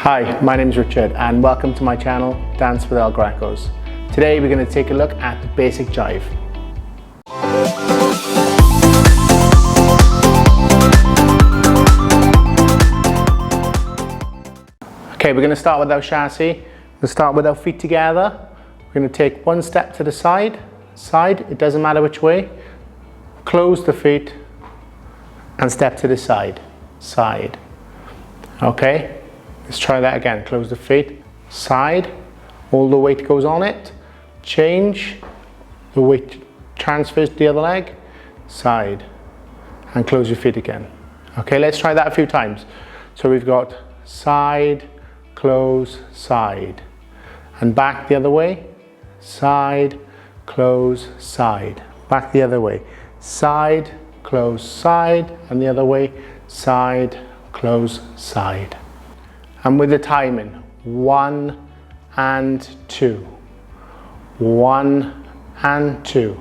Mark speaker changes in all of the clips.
Speaker 1: Hi, my name is Richard and welcome to my channel, Dance with Grecos. Today we're going to take a look at the basic jive. Okay, we're going to start with our chassis. We'll start with our feet together. We're going to take one step to the side, it doesn't matter which way. Close the feet and step to the side. Okay, let's try that again. Close the feet, side, all the weight goes on it. Change, the weight transfers to the other leg, side, and close your feet again. Okay, let's try that a few times. So we've got side, close, side, and back the other way, side, close, side, back the other way, side, close, side, and the other way, side, close, side. And with the timing, 1 and 2, 1 and 2,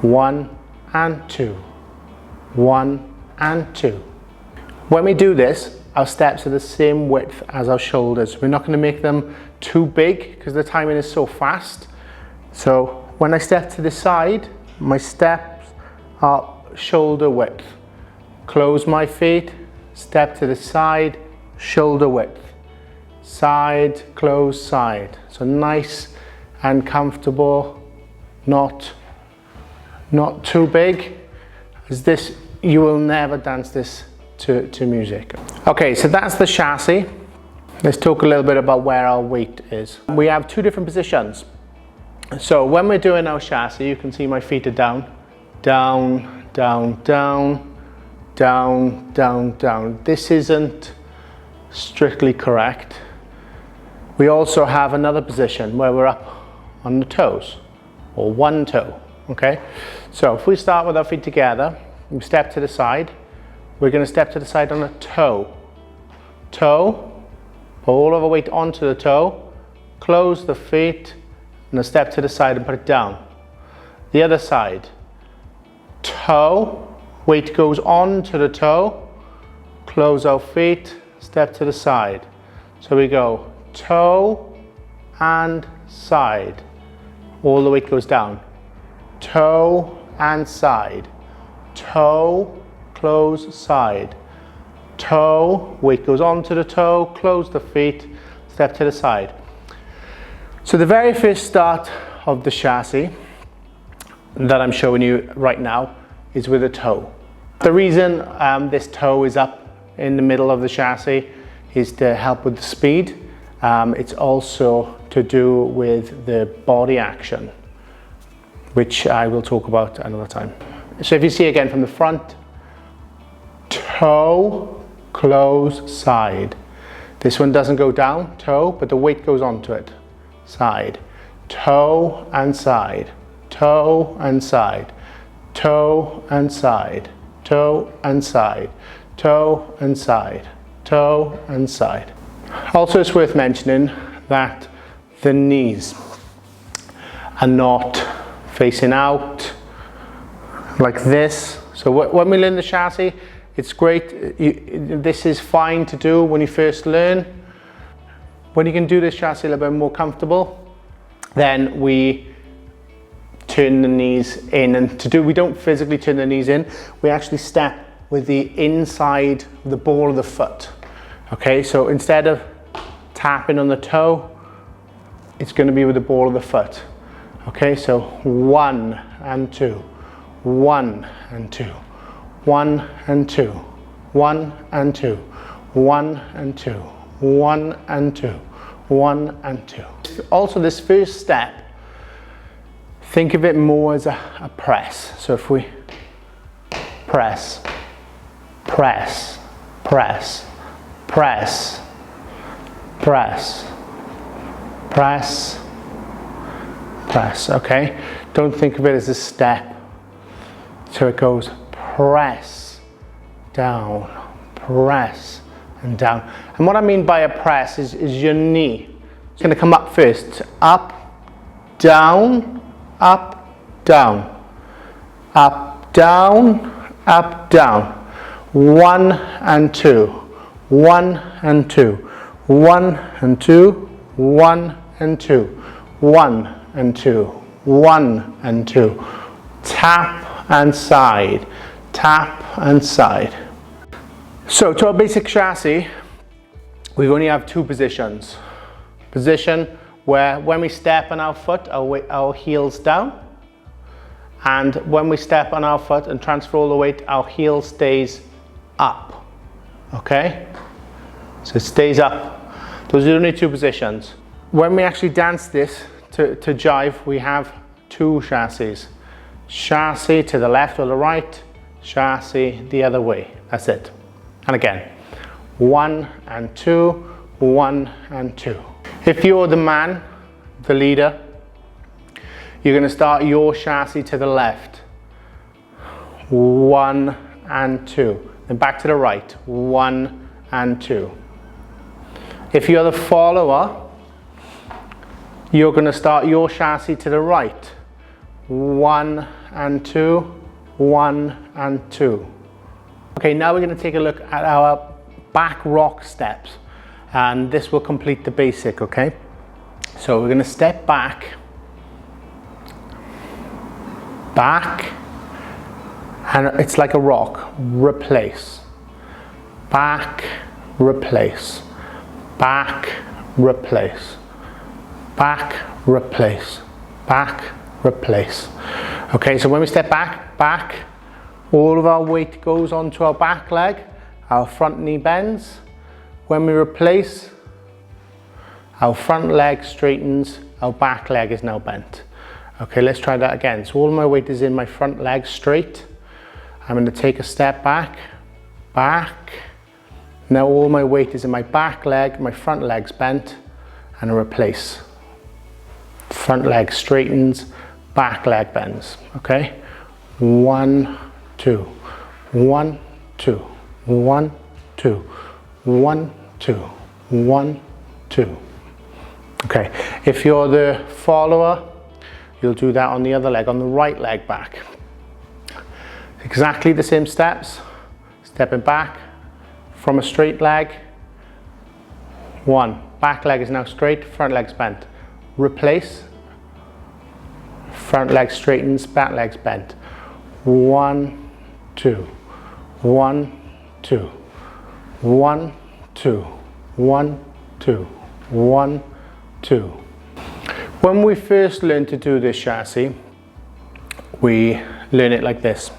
Speaker 1: 1 and 2, 1 and 2. When we do this, our steps are the same width as our shoulders. We're not going to make them too big because the timing is so fast. So when I step to the side, my steps are shoulder width. Close my feet, step to the side, shoulder width. Side, close, side. So nice and comfortable, not too big. As this, you will never dance this to music. Okay, so that's the chassis. Let's talk a little bit about where our weight is. We have two different positions. So when we're doing our chassis, you can see my feet are down, down, down, down, down, down, down. This isn't strictly correct. We also have another position where we're up on the toes, or one toe, okay? So if we start with our feet together, we step to the side, we're going to step to the side on a toe. Toe, put all of our weight onto the toe, close the feet, and a step to the side and put it down. The other side, toe, weight goes on to the toe, close our feet, step to the side. So we go toe and side, all the weight goes down. Toe and side, toe, close, side, toe, weight goes on to the toe, close the feet, step to the side. So the very first start of the chassis that I'm showing you right now is with a toe. The reason this toe is up in the middle of the chassis is to help with the speed. It's also to do with the body action, which I will talk about another time. So if you see again from the front, toe, close, side. This one doesn't go down, toe, but the weight goes onto it. Side, toe and side, toe and side, toe and side, toe and side, toe and side, toe and side. Also, it's worth mentioning that the knees are not facing out like this. So when we learn the chassis, it's great. This is fine to do when you first learn. When you can do this chassis a little bit more comfortable, then we turn the knees in, and we don't physically turn the knees in, we actually step with the inside of the ball of the foot. Okay, so instead of tapping on the toe, it's going to be with the ball of the foot. Okay, so 1 and 2, 1 and 2, 1 and 2, 1 and 2, 1 and 2, 1 and 2, 1 and 2. Also, this first step, think of it more as a press. So if we press, press, press, press, press, press, press, okay? Don't think of it as a step. So it goes press, down, press, and down. And what I mean by a press is your knee. It's going to come up first. Up, down, up, down. Up, down, up, down. 1 and 2. 1 and 2. 1 and 2, 1 and 2, 1 and 2, 1 and 2. Tap and side, tap and side. So to our basic chassis, we only have two positions. Position where when we step on our foot, our heel's down. And when we step on our foot and transfer all the weight, our heel stays up. Okay? So it stays up. Those are the only two positions. When we actually dance this to jive, we have two chassis. Chassis to the left or the right, chassis the other way. That's it. And again, 1 and 2, 1 and 2. If you're the man, the leader, you're going to start your chassis to the left. 1 and 2. Then back to the right. 1 and 2. If you're the follower, you're going to start your chassis to the right. 1 and 2. 1 and 2. Okay, now we're going to take a look at our back rock steps. And this will complete the basic, okay? So we're going to step back. Back, and it's like a rock, replace, back, replace, back, replace, back, replace, back, replace. Okay, so when we step back, all of our weight goes onto our back leg, our front knee bends. When we replace, our front leg straightens, our back leg is now bent. Okay, let's try that again. So all my weight is in my front leg straight. I'm going to take a step back, back. Now all my weight is in my back leg, my front leg's bent, and I replace. Front leg straightens, back leg bends. Okay? 1, 2, 1, 2, 1, 2, 1, 2, 1, 2. Okay, if you're the follower, you'll do that on the other leg, on the right leg back. Exactly the same steps. Stepping back from a straight leg. 1. Back leg is now straight, front leg's bent. Replace. Front leg straightens, back leg's bent. 1, 2. 1, 2. 1, 2. 1, 2. 1, 2. When we first learn to do this chassis, we learn it like this.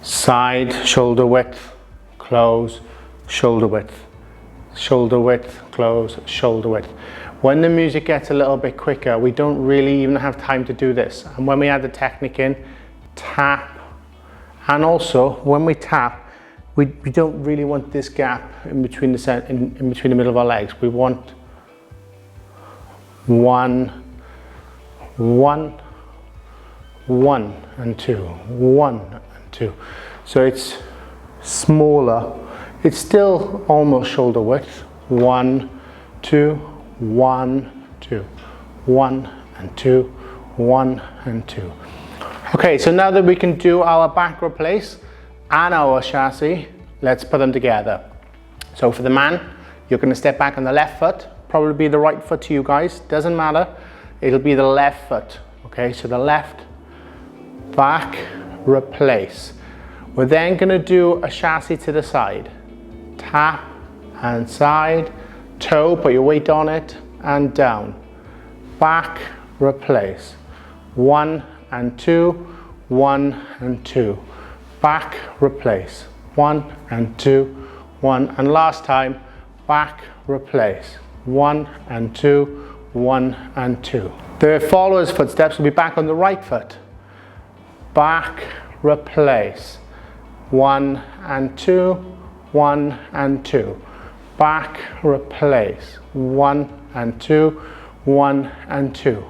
Speaker 1: Side, shoulder width, close, shoulder width, shoulder width, close, shoulder width. When the music gets a little bit quicker, we don't really even have time to do this. And when we add the technique in, tap, and also when we tap, we don't really want this gap in between in between the middle of our legs. We want 1, 1, 1 and 2, 1 and 2. So it's smaller. It's still almost shoulder width. 1, 2, 1, 2, 1 and 2, 1 and 2. Okay, so now that we can do our back replace and our chassis, let's put them together. So for the man, you're going to step back on the left foot. Probably be the right foot to you guys, doesn't matter. It'll be the left foot. Okay, so the left, back, replace. We're then going to do a chassis to the side. Tap and side, toe, put your weight on it, and down. Back, replace. 1 and 2, 1 and 2. Back, replace. 1 and 2, 1. And last time, back, replace. 1 and 2, 1 and 2. The follower's footsteps will be back on the right foot. Back, replace. 1 and 2, 1 and 2. Back, replace. 1 and 2, 1 and 2.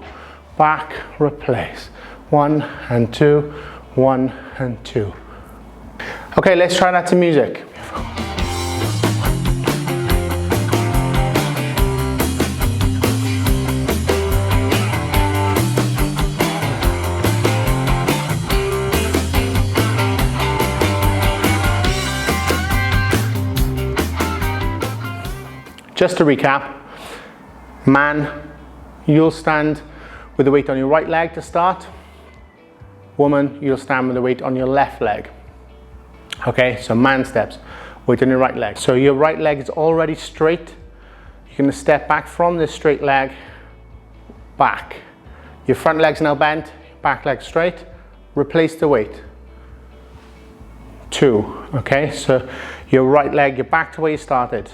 Speaker 1: Back, replace. 1 and 2, 1 and 2. Okay, let's try that to music. just to recap, man, you'll stand with the weight on your right leg to start. Woman, you'll stand with the weight on your left leg. Okay, so man steps, weight on your right leg. So your right leg is already straight. You're going to step back from this straight leg, back. Your front leg's now bent, back leg straight. Replace the weight. 2, okay, so your right leg, you're back to where you started.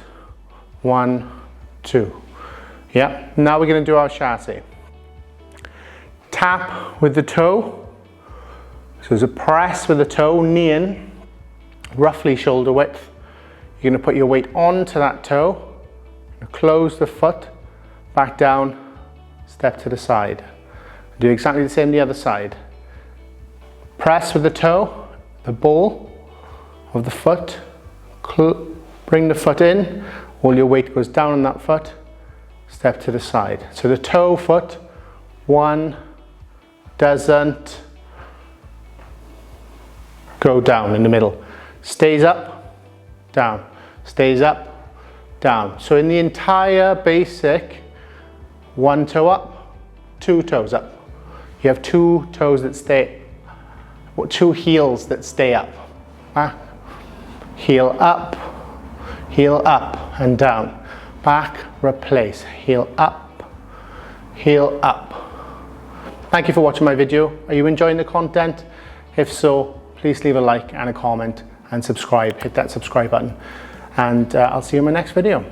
Speaker 1: 1, 2. Yeah, now we're going to do our chassé. Tap with the toe. So there's a press with the toe, knee in, roughly shoulder width. You're going to put your weight onto that toe, close the foot, back down, step to the side. Do exactly the same the other side. Press with the toe, the ball of the foot, bring the foot in, all your weight goes down on that foot, step to the side. So the toe foot, 1, doesn't go down in the middle, stays up, down, stays up, down. So in the entire basic, 1 toe up, 2 toes up. You have 2 toes that stay, 2 heels that stay up. Back, heel up and down. Back, replace, heel up. Thank you for watching my video. Are you enjoying the content? If so, please leave a like and a comment and subscribe. Hit that subscribe button. And I'll see you in my next video.